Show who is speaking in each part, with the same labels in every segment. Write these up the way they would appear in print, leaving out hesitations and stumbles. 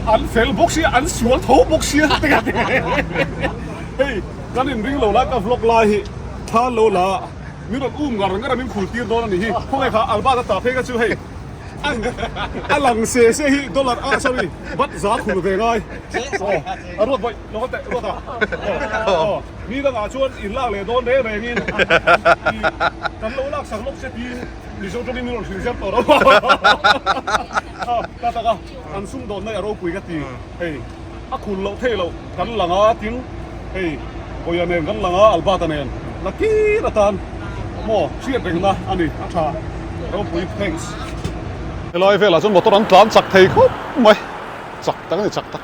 Speaker 1: อันเซลบ็อกซี่อันสวนทูบ็อกซี่ติกันเฮ้ยกันอินริงโลละกับฟลอกไลท์ท่าโลละมีรถอุ้มกันก็ได้มีขู่ตีนโดนนี่พวกไอ้ข้าอัลบาตาเพก็ชื่อให้อันหลังเสียฮีดอลลาร์sorry บัตรจ่าขู่เองไงรถไปรถแต่รถมีตั้งชวนอินล่าเลยโดนเด้แรงงี้กันโลละสักลบเสียทีนี่ช่วงนี้มีรถถึงเสียต่อแล้วก็อันซุ่มโดนในอารมณ์คุยกันทีเฮ้ยคุณเราเท่เรากันหลังทิ้งเฮ้ยโอ้ยเนี่ยกันหลังอัลบาตาเนี่ยลักกี้ละตันโม่เชียร์เองนะอันนี้อาชาเราคุยเพลงลอยเวลาจนหมดตอนนั้นตานจักไทยเขาไม่จักตั้งนี่จักตัก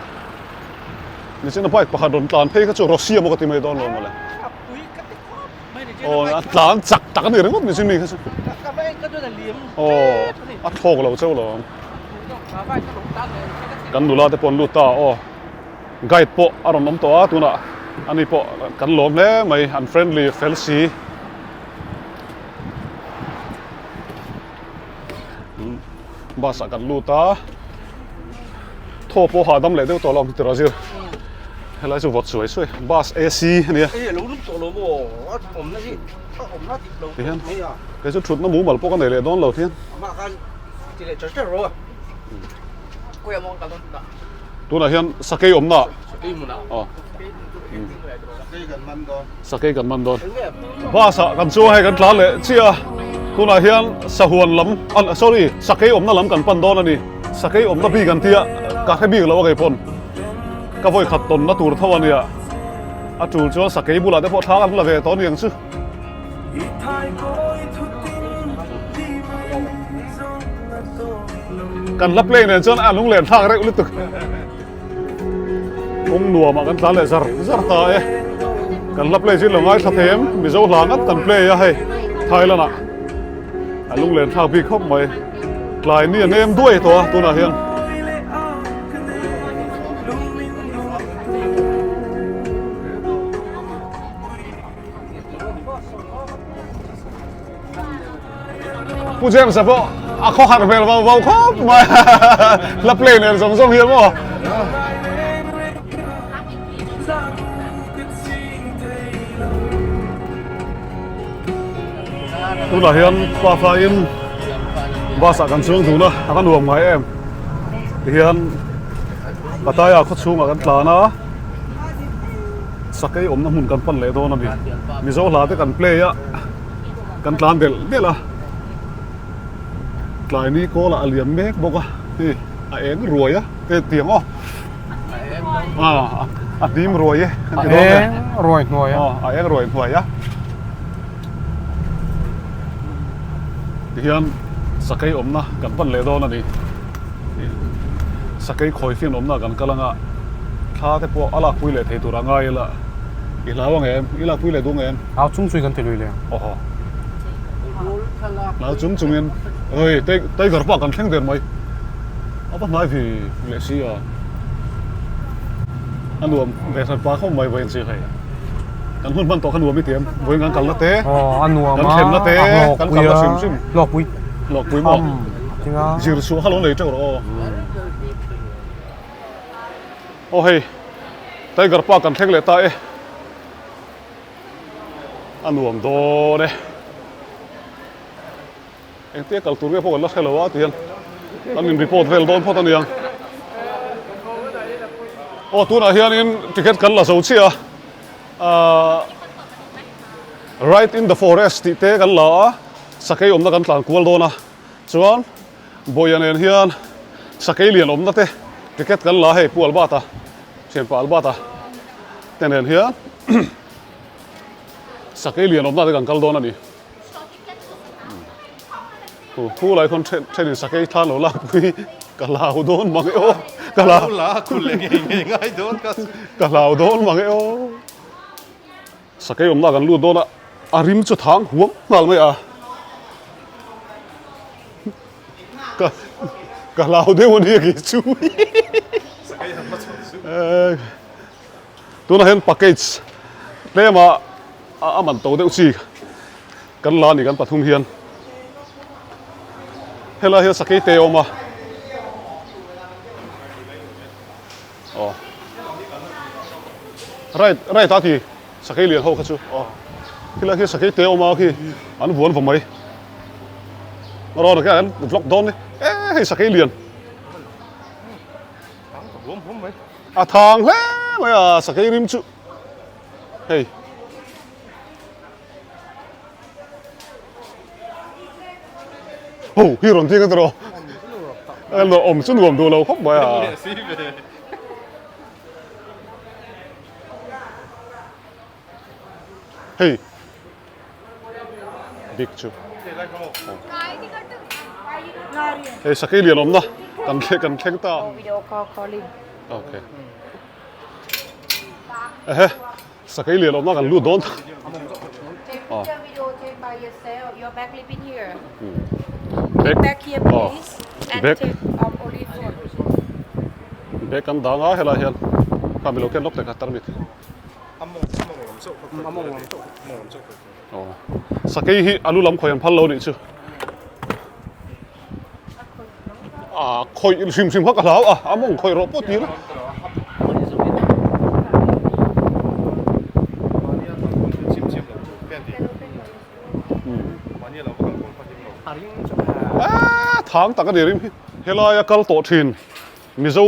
Speaker 1: นี่ฉันไปประหารโดนตานเพลก็จะรัสเซียมันก็ที่ไม่โดนลงมาเลยโอ้ตานจักตักนี่เรื่องมันไม่ใช่มีแค่โอ้อัดโถกเราเจ้าหรอกันดูแลแต่ปนลูตาโอ้ไกด์โปอารมณ์น้ำตัวตัวน่ะอันนี้โปกันหลอมแล้วไม่อันเฟรนลี่เฟลซีบาสกันลูตาโทโปหาดำเลยเดี๋ยวตัวลองติดราซิลเฮ้ยจะวัดสวยบาสเอซีเนี่ย
Speaker 2: เอ้ยรู้นุ่มตัวเราโม่ผมนะพี่ผมน่าติดเราไม่อ่ะ
Speaker 1: ก็จะชุดน้ำหมูมาพวกกันไหนเลยโดนเราเทียน
Speaker 2: มากันทีเดียวจะรู้อ่ะกูยังมองกัน
Speaker 1: ตัวไหนเฮียนสเกย์อมน่ะ
Speaker 2: สเกย์มันอ่ะ
Speaker 1: อ๋อ
Speaker 2: สเกย์กันมันโดน
Speaker 1: สเกย์กันมันโดนบาสกันช่วยให้กันคลานเลยเชี่ยตัวไหนเฮียนสะหวนล้ำอัน sorry สเกย์อมน่ะล้ำกันปันโดนอันนี้สเกย์อมน่ะบีกันเทียกัดให้บีกันแล้วว่าไงพนก็พอยขัดตนน่ะตัวเท่าวันเนี่ยอาจูจ้าสเกย์บุหรี่ได้พอท้ากันละเวตอนนี้ยังซื้อกันรับเล่นเนี่ยจนลุงเล่นท่าเร็วลึกตึกคงหนัวมากันตาเลยซาร์ตายกันรับเล่นชิ้นละง่ายทัดเทมมีเจ้าหลานกันกันเพลย์ให้ไทยแล้วนะลุงเล่นท่าพี่เข้าไปกลายนี่เนมด้วยตัวน่ะเฮียนผู้เชี่ยวชาญพวกเขาหันไปแล้วว่าเขามารับเล่นเนี่ยส่งเฮียมั้งตัวไหนเฮียนปลาฟลายน์บาสักกันช่วงถูนะอากันหวงไหมเอ็มเฮียนกระต่ายเขาช่วงกันตานะสักไอ้อมน้ำหุ่นกันปั้นเลยตัวนั่นดิมีเจ้าหลานที่กันเพลย์อะกันตานเดี๋ยวละกลายนี้ก็ละเหลี่ยมเมฆบอกว่าที่เอ็งรวยอะเตียงอ๋ออันนี้มันรวย
Speaker 3: เอ็งรวยหน่วย
Speaker 1: อ๋อเอ็งรวยหน่วยอะเฮียนสักไอ้อมนะกันปั้นเลยตัวนั่นดิสักไอ้คอยฟินอมนะกันกำลังอะถ้าแต่พวกอะไรคุยเลยเทตัวร่างกายละอีหลาว่าไงอีหลาคุยเลยดูไง
Speaker 3: เอาจุ้งช่วยกันทีเลย
Speaker 1: โอ้โหแล้วจุ้งเงินเฮ้ยได้กระเป๋ากันแข่งเดินไหมเอาไปไหนพี่เลซี่อ่ะอันนู้นเบสปาเขาไม่เว้นสิใครกันหุ่นมันต่อขันหัวไม่เตรียมเว้นกันละเต้
Speaker 3: อ๋ออันนู้น
Speaker 1: กันเข็นละเต้กันละซิม
Speaker 3: หลอกปุ้ย
Speaker 1: มั้ง
Speaker 3: จริงอ่ะ
Speaker 1: ยืดชัวร์ฮัลโหลเลยเจ้าหรอโอ้เฮ้ยได้กระเป๋ากันแข่งเลยตายอันนู้นโดนเนี่ยเอ็งเตี้ยกัลตูร์เรียกพวกกันลักษณะว่าเตียนตอนนี้รีพอร์ตเวลโดนพอตอนนี้ยังโอ้ตัวน่ะเฮียนี่ติเกตกันละสูเชียright in the forest ติเตกันละสักไอ้อมนักกันตานกวลโดนะส่วนบอยเนี่ยเฮียนสักไอ้เลียนอมนักเตติเกตกันละให้ปูอัลบาตาเชียนปูอัลบาตาแต่เนี่ยเฮียนสักไอ้เลียนอมนักกันกัลโดนะนี่ผู้หลายคนเช่นสักไอ้ท่านหรือลาคุยกะลาวโดนมังเอโอกะลาว
Speaker 2: ละคุณเล่นง่ายโดน
Speaker 1: กะลาวโดนมังเอโอสักไอ้อมนักกันลูดโดนอะอาริมจุดทางห่วงนั่นไหมอ่ะกะลาวเดี๋ยววันนี้กี่ช่วยตัวนั้นเห็นแพ็กเกจเรียกมามันโตเดี๋ยวสิกันลานี่กันปฐุมเฮียนเฮล่าเฮียสักไอ้เตอมา rai ta thì sakai liền hậu khát chú khi là khi sakai teo mà khi anh vuông vào mấy nó rồi cái anh vlog đón đi hay sakai liền à thằng hết mày à sakai rim chú hey hi rồi thiên cái đó anh nó xuống gồm đồ lâu khóc mày à hey big chú hey sakai liền om na kan khen ta
Speaker 2: video call calling
Speaker 1: okay sakai liền om na kan lu don
Speaker 2: take the video take by yourself your back lip in here
Speaker 1: back
Speaker 2: back here please and
Speaker 1: Back.
Speaker 2: take off only phone
Speaker 1: back kan da nga hela hian kamilo ken lok te ka tarmit sakai hi alu lam khoyan phal lo ni chu khoi sim khak lau among khoi ro po ti la thang tak ani rim helai kal to thin mizo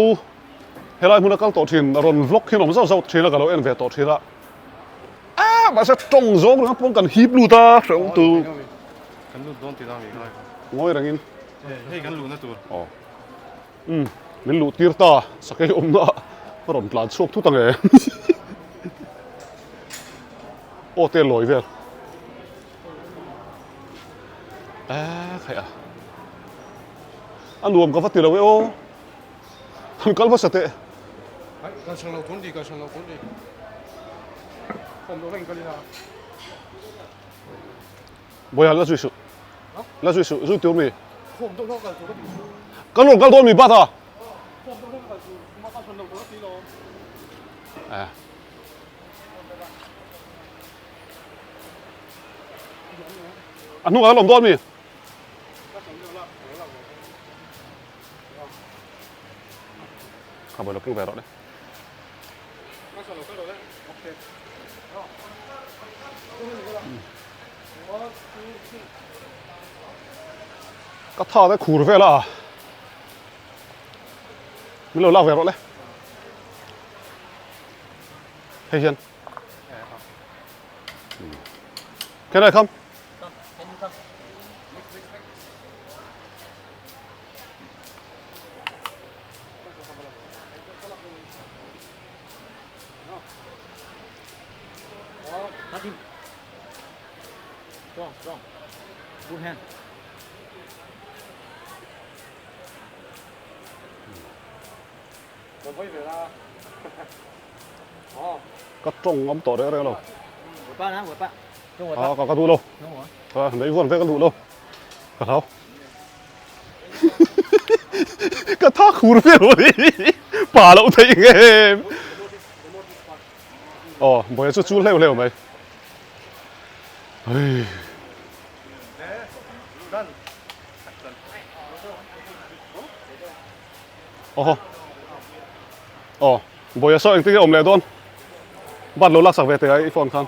Speaker 1: helai mun kal to thin ron vlog hin om zau thila ka lo en ve to thila mà sẽ trồng gió nó không cần híp luôn ta sống từ
Speaker 4: cần luôn đón tiền nào vậy
Speaker 1: ngồi rằng in
Speaker 4: hey cần luôn đó tụi
Speaker 1: mình lụt tiệt ta sắc cái ông nó rộn plan suốt thu tăng ấy ô tên lỗi về khai anh luồng có phát tiền đâu vậy ô thằng cắt phát sạch tệ
Speaker 4: cái sang lâu cuốn đi không đâu anh cái gì nào
Speaker 1: bây giờ là duy sự duy tiêu mì
Speaker 4: không đâu đâu cái chỗ
Speaker 1: cái lồng cái đôi mì bát à
Speaker 4: không đâu cái chỗ mà cái sang lâu cuốn đi rồi
Speaker 1: anh không có lồng đôi mì không phải là kinh về đó đấy cái thao đấy khủ về là mình lâu lao về rồi đấy hay hiền cái này không
Speaker 2: strong good hand
Speaker 1: cái trồng ấm tổ đấy rồi đâu
Speaker 2: vừa ba
Speaker 1: có cái thu đâu đấy còn cái thu đâu cả tháo cái thác khủ về rồi bà lậu thấy nghe bây giờ chú leo mày bây giờ sao anh tính ôm lại đón bắt lỗ lạc sạc về tới ấy phong khăn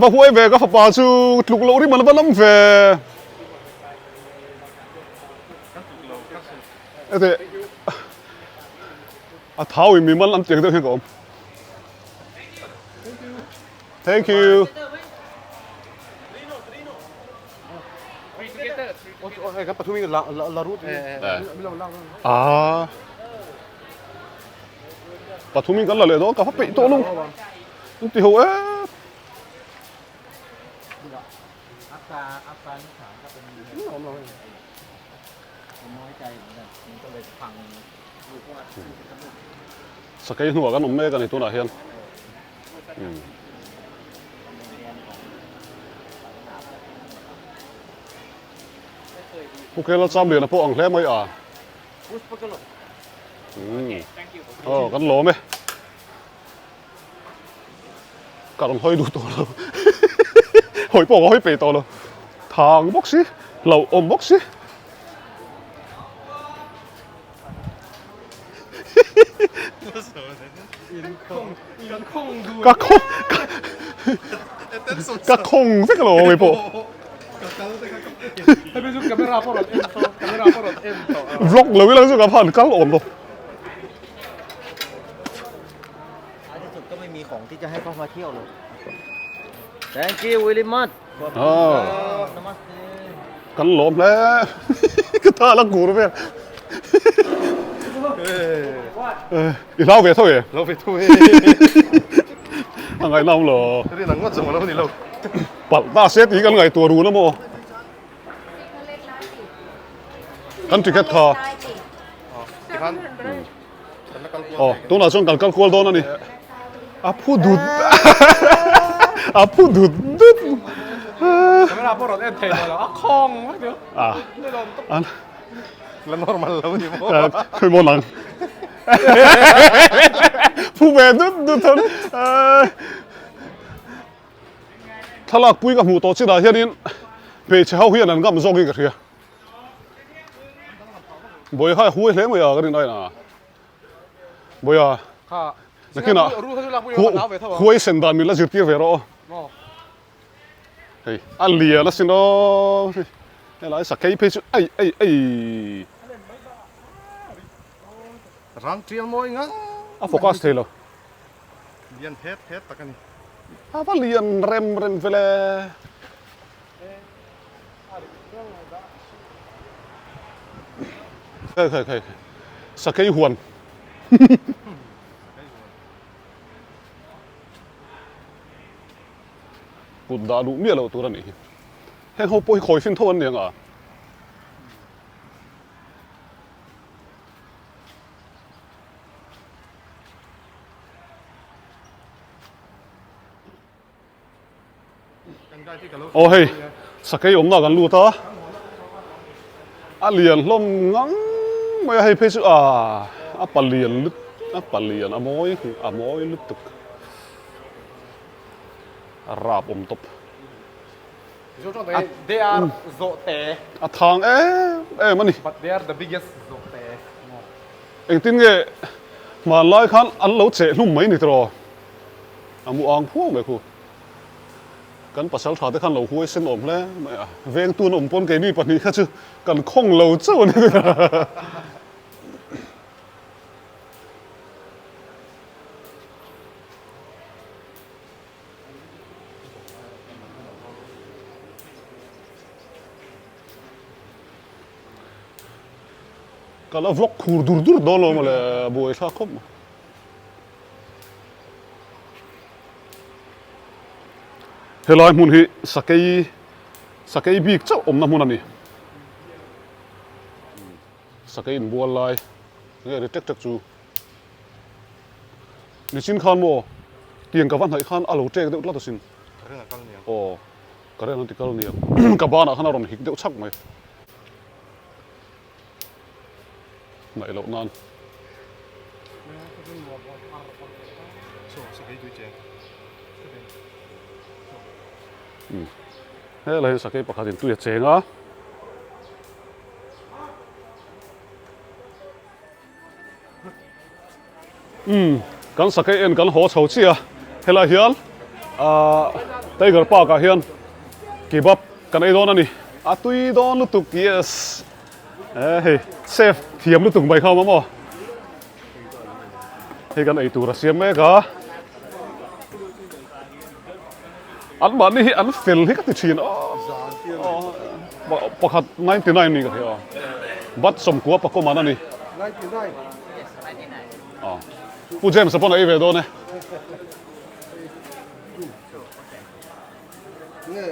Speaker 1: bà huôi về có phải bà chú lục lỗ đi mà nó vẫn lắm về thế tháo mình mất lắm tiền được hay không thank you
Speaker 4: cái bắt thu mình là rút
Speaker 1: bà thu mình cái là lệ đó cả phát bị to luôn thì hậu ấy sao cái hùa cái nấm mê cái này tôi đã hiền ok là trăm liền là bộ ăn lẽ mấy à cái lỗ mê cả đồng hơi đủ to luôn hồi bỏ hơi bể to luôn thằng bốc xí lẩu ôm bốc xí กะคงกะคงสักโลไอ้พวก
Speaker 4: Tapi juga kamera porot ento, kamera porot ento.
Speaker 1: vlog เลยวิลาสุกับผ่านกัลอมตัว
Speaker 5: ท้ายที่สุดก็ไม่มีของที่จะให้เขามาเที่ยวเลย Thank you very much
Speaker 1: อ๋อ
Speaker 5: Namaste
Speaker 1: กันหลอมแล้วก็ท่าละกูนะเพื่อนอีเล่าเวทเท่าไหร่
Speaker 4: Lo vedo.
Speaker 1: อะไรเล่าเหรอ
Speaker 4: Tadi nang ngot sama lo ni lo.
Speaker 1: ปัดตาเซตอีกันไงตัวรู้นะโมกันติเกตคา
Speaker 4: Ivan. Karena kalau
Speaker 1: อ๋อตัวน่าชงกันกัลกวลโดนนี่อ่ะพูดดุดอ่ะพูดดุดดุด
Speaker 4: kamera porot ento lo. Akong, gitu.
Speaker 1: อ่ะอัน
Speaker 4: Lah normal lo ni mo.
Speaker 1: คุยโมนังผู้แม่ดุดดุดทันถ้าลักปุ้ยกับหมูโตชิดาเฮียนี่ไปเช่าเฮียนั่นก็มันซอกอีกกันเฮียบอยให้หุ้ยเลี้ยงไว้อะก็ได้นะบอยอะ
Speaker 4: Ha.
Speaker 1: Nakina.
Speaker 4: Ru ka lang po
Speaker 1: Hu
Speaker 4: yung nawe to.
Speaker 1: huwag sendan mila jirti vero.
Speaker 4: Mo.
Speaker 1: Hey, alia na sino. Ela isa kay page. Ay.
Speaker 4: Rang trial mo inga.
Speaker 1: A focus telo.
Speaker 4: Dian het takan ni.
Speaker 1: Apa lian rem vele. Kay. Sakay huan. Bụt đã đủ miệng lâu tôi đã nghĩ hẹn hộp bôi khỏi phim thôn này à ô hey sao cái ống nào gần lụt ta à liền lom ngang mày hay phê à à bà liền à mối lứt tục rạp top
Speaker 4: They are zote,
Speaker 1: à thang mani
Speaker 4: but they are the biggest zote.
Speaker 1: anh tin nghe mà lại khăn ăn lâu chế lúc mấy nít rồi à mua ăn phu mấy khu cần bắt sẵn thà để khăn lâu huế xin ổn lẽ mày ven tuôn ổn pon cái đi bắt đi khác chứ cần không lâu châu này kalau vlog dur dolo malah boy sakom helai mun hi sakai big chau na mun ani sakai in bual lai nge re tek chu ni chin khan mo tiang ka van hai khan alo tek de la sin
Speaker 4: Kare na kal niya.
Speaker 1: o kare nan tikal ni ka bana khan ron hik de chak mai nai lo nan
Speaker 4: So, sige tu je.
Speaker 1: he lai sakai pakhatin tu ya chenga kan sakai en kan ho chho chia hela hian tiger park a hian kebab kan ei don ani atui don lutuk yes hey chef thiam lutuk bai khaw ma mo he kan ei tur a siam me ka an ban ni an fel hi ka ti thin pakhat 99 ni ka he bat som kwa pa ko mana ni
Speaker 4: 99.
Speaker 1: ผู้เจมส์สปอนไอเวโดเนี่ย
Speaker 4: Nge.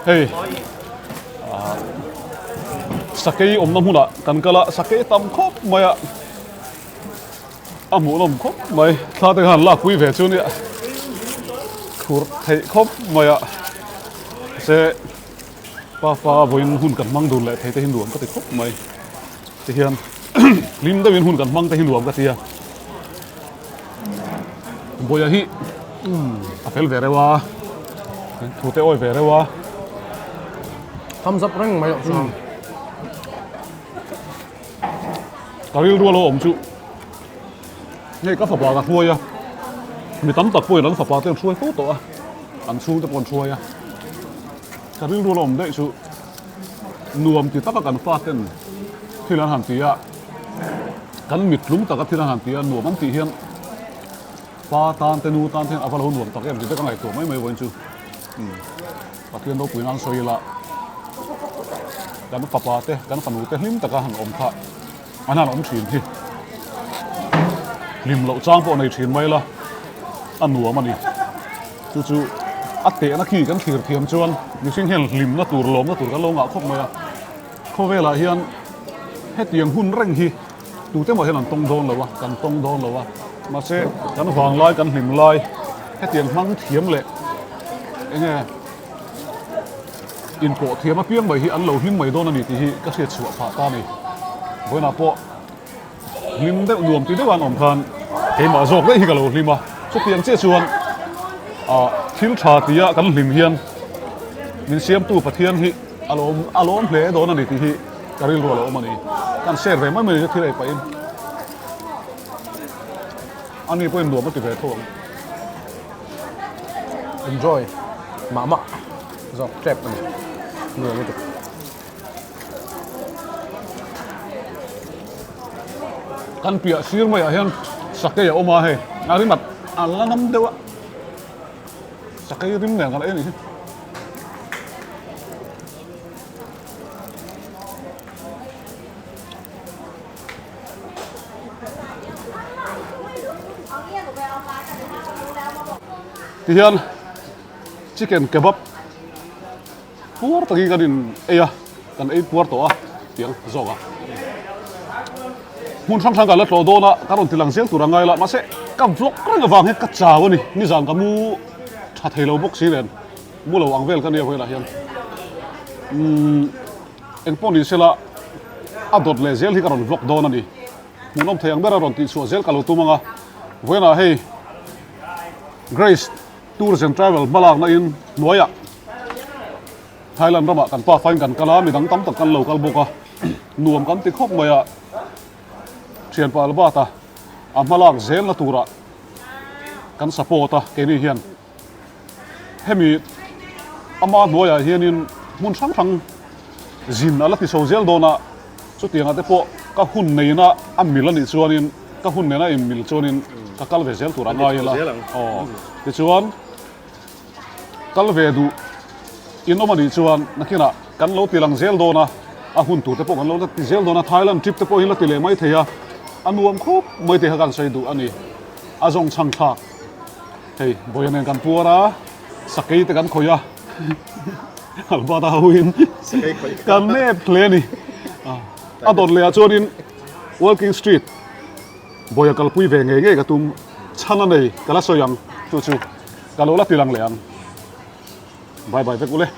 Speaker 1: Hey, sakay om na muna kan kala sakay tam khop maya หมูลมครบไหมถ้าแต่หันลากคุยเวชุเนี่ยถูกให้ครบไหมอ่ะเสป้าบอยหุ่นกันมั่งดูแลไทยแต่หินหลวงก็ติดครบไหมเทียน ลิ้มได้เป็นหุ่นกันมั่งแต่หินหลวงก็เทียบอยฮิอาเฟลเวรวะถูกเตะอ้อยเวรวะ
Speaker 3: ทำซับเร่งไหมหรอกช่วง
Speaker 1: กะริลรัวโลอมชุนี่ก็ฝาบากระช่วยอ่ะมีตั้มตักป่วยแล้วฝาบาเตี้ยช่วยตู้ตัวอันชูจะปนช่วยอ่ะกะริลรัวโลอมได้ชุนวมติดตั้งกันฟาดเต้นที่ร้านหันตีอ่ะกันมิดลุ้มตะกับที่ร้านหันตีอ่ะหนวมมันตีเฮียนฟาตานเตนูตานเทียนอาฟาลหนวมตะเกียบติดตั้งไหนตัวไม่วันชุตะเกียบเราปุ๋ยนั่งซอยละกันฝาบาเต้กันขนูเต้ลิ้มตะกันหันอมพระอันนั้นอมฉีนที่ริมเหล่าจ้างพวกในฉีนไว้ละอันหนัวมันนี่จู่ๆอัดเตะนักขี่กันขี่เทียมจวนมีสิ่งเห็นริมนักตูร์ล้มนักตูร์กันลงอ่ะครบมาเขาเวลาเฮียนให้เตียงหุ่นเร่งฮีดูเจ้าหมดเห็นหลังตรงโดนหรอวะกันตรงโดนหรอวะมาเซ่กันหวางลอยกันหิมลอยให้เตียงมั่งเทียมเละไอ้เนี่ยอินโปเทียมมาเปี้ยงไปฮีอันเหล่าหิมไม่โดนนั่นนี่ที่ฮีก็เสียชัวผ่าตานี่เวลาพอลิมได้รวมที่ได้วันอมทานเห็นมาโจกได้ที่กะโหลลิมวะชุดเตียงเชี่ยชวนทิมชาติยะกันลิมเฮียนมินเสียมตู้ปะเทียนฮิอารมณ์เพลโดนนั่นนี่ที่ฮิกะริลรัวเรามันนี่การเสียไปไม่มีที่ไหนไปอันนี้เป็นรวมมันติดไปทั่ว
Speaker 3: enjoy หมาจอกเจ็บมันเหนื่อยไม่จบ
Speaker 1: กันเปียซีร์ไม่เห็นสักแค่ยาออกมาให้อาริมัดอันละน้ำเดียวสักแค่ริมเนี่ยกันเองนี่ที่เห็นชิคเก้นเคบับพัวตะกี้กันเอียกันพัวตัวเตียงโจกหุ่นช่างๆกันแล้วโตโดนะการันตีหลังเสียงตัวไงละมาเสกับฟลอกก็ระวังให้กัดจ้าวนี่นี่จังกับมูชัดให้เราบกสีเด่นมูเราวางเวลกันเดียวเวลาเฮียนเอ็งป้อนดิเสละอดดเลเซลที่การันฟลอกโดนั่นดิมูน้องเทียงเบอร์รอนติชัวเซลกันเราตัวมังอ่ะเวลาให้ Grace Tours and Travel มาลางนั่นหน่วยอ่ะไทยแลนด์ระบาดกันป้าไฟกันกันละมีดังตั้มตักกันเหลากันบกอ่ะหน่วมกันติดครบมาอ่ะเชียนปาลบาตาอามาลากเซลละตัวระกันสปอร์ตาเกนี่เฮียนเฮมีอามาหน่วยเฮียนินมุนช่างจินอะไรที่โซเซลโดนะสุดที่งั้นแต่พอก็หุ่นในน่ะอามิลนิชวนินก็หุ่นในน่ะอามิลชวนินก็กัลเวเซลตัวระง่ายละอ๋อที่ชวนกัลเวดูอินโนมันดิชวนนักกินอะกันเราตีหลังเซลโดนะอาหุ่นตัวแต่พวกกันเราตีเซลโดนะไทยแลนด์ทริปแต่พวกหินละตีเลยไม่เทียอันรวมครบไม่เทียกันใส่ดูอันนี้อาจงช่างฉากเฮ้ยบอยเนี่ยกันปัวนะสักกี่แต่กันขอยะอัลบาตาวินกันเนปเพลนี่อ่ะตอนเลยชวนอิน Walking Street บอยกันปุยเวงเงี้ยกับตุ้มชั้นนั่นเองกันละสยังจู่ๆกันเราละตีหลังเลยอันบายบายไปกูเลย